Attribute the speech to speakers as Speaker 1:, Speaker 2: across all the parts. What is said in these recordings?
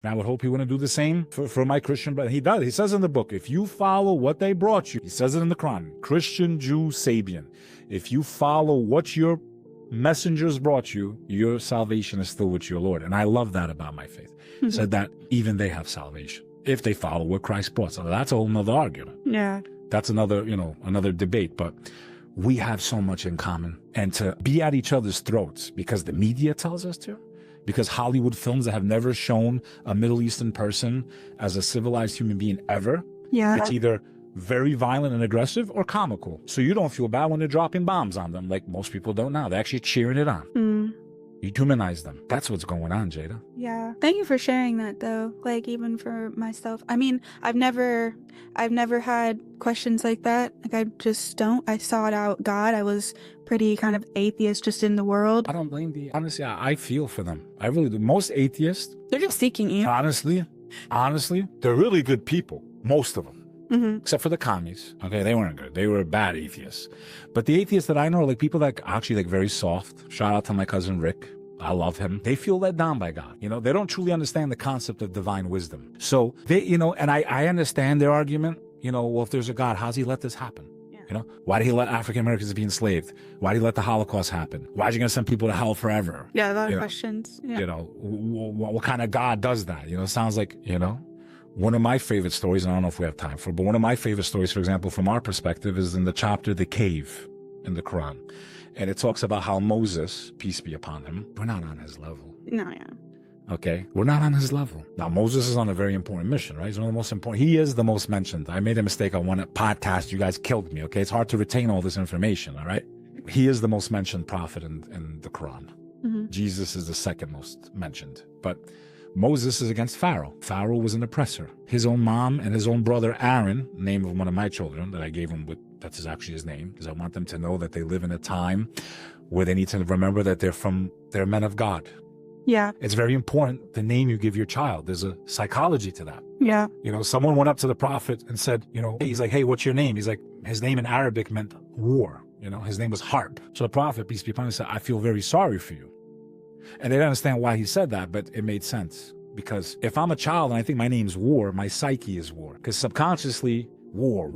Speaker 1: And I would hope he wouldn't do the same for my Christian brother. He does. He says in the book, if you follow what they brought you, he says it in the Quran, Christian, Jew, Sabian, if you follow what your messengers brought you, your salvation is still with your Lord. And I love that about my faith. He said that even they have salvation if they follow what Christ brought. So that's a whole nother argument.
Speaker 2: Yeah.
Speaker 1: That's another, another debate. But we have so much in common. And to be at each other's throats because the media tells us to, because Hollywood films that have never shown a Middle Eastern person as a civilized human being ever.
Speaker 2: Yeah.
Speaker 1: It's either very violent and aggressive or comical. So you don't feel bad when they're dropping bombs on them like most people don't now. They're actually cheering it on. You humanize them. That's what's going on, Jada.
Speaker 2: Yeah. Thank you for sharing that though. Like even for myself. I mean, I've never had questions like that. Like I just don't. I sought out God. I was pretty kind of atheist just in the world.
Speaker 1: I don't blame the, honestly, I feel for them. I really do. Most atheists,
Speaker 2: They're just seeking you.
Speaker 1: honestly, they're really good people. Most of them. Except for the commies. Okay, they weren't good. They were bad atheists. But the atheists that I know are like people that are actually like very soft. Shout out to my cousin Rick. I love him. They feel let down by God. They don't truly understand the concept of divine wisdom. So they, and I understand their argument. Well, if there's a God, how's he let this happen? Why did he let African Americans be enslaved? Why did he let the Holocaust happen? Why is he going to send people to hell forever?
Speaker 2: Yeah, a lot of questions. Yeah.
Speaker 1: What kind of God does that? It sounds like, one of my favorite stories, and I don't know if we have time for it, but one of my favorite stories, for example, from our perspective, is in the chapter, The Cave in the Quran. And it talks about how Moses, peace be upon him, we're not on his level.
Speaker 2: No, yeah.
Speaker 1: Okay? We're not on his level. Now, Moses is on a very important mission, right? He's one of the most important. He is the most mentioned. I made a mistake on one podcast. You guys killed me, okay? It's hard to retain all this information, all right? He is the most mentioned prophet in the Quran. Jesus is the second most mentioned. But Moses is against Pharaoh. Pharaoh was an oppressor. His own mom and his own brother Aaron, name of one of my children that I gave him that's actually his name, because I want them to know that they live in a time where they need to remember that they're men of God.
Speaker 2: Yeah.
Speaker 1: It's very important, the name you give your child. There's a psychology to that.
Speaker 2: Yeah.
Speaker 1: Someone went up to the prophet and said, he's like, hey, what's your name? He's like, his name in Arabic meant war. His name was Harp. So the prophet, peace be upon him, said, I feel very sorry for you. And they didn't understand why he said that, but it made sense. Because if I'm a child and I think my name's War, my psyche is War. Because subconsciously, war,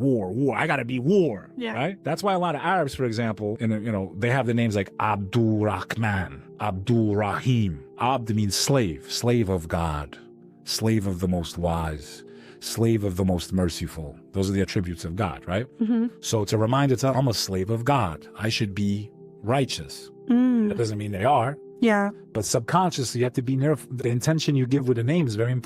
Speaker 1: I gotta be war, right? That's why a lot of Arabs, for example, they have the names like Abdul Rahman, Abdul Rahim. Abd means slave of God, slave of the most wise, slave of the most merciful. Those are the attributes of God, right? So it's a reminder to I'm a slave of God. I should be righteous. That doesn't mean they are.
Speaker 2: Yeah.
Speaker 1: But subconsciously, you have to be near. The intention you give with a name is very important.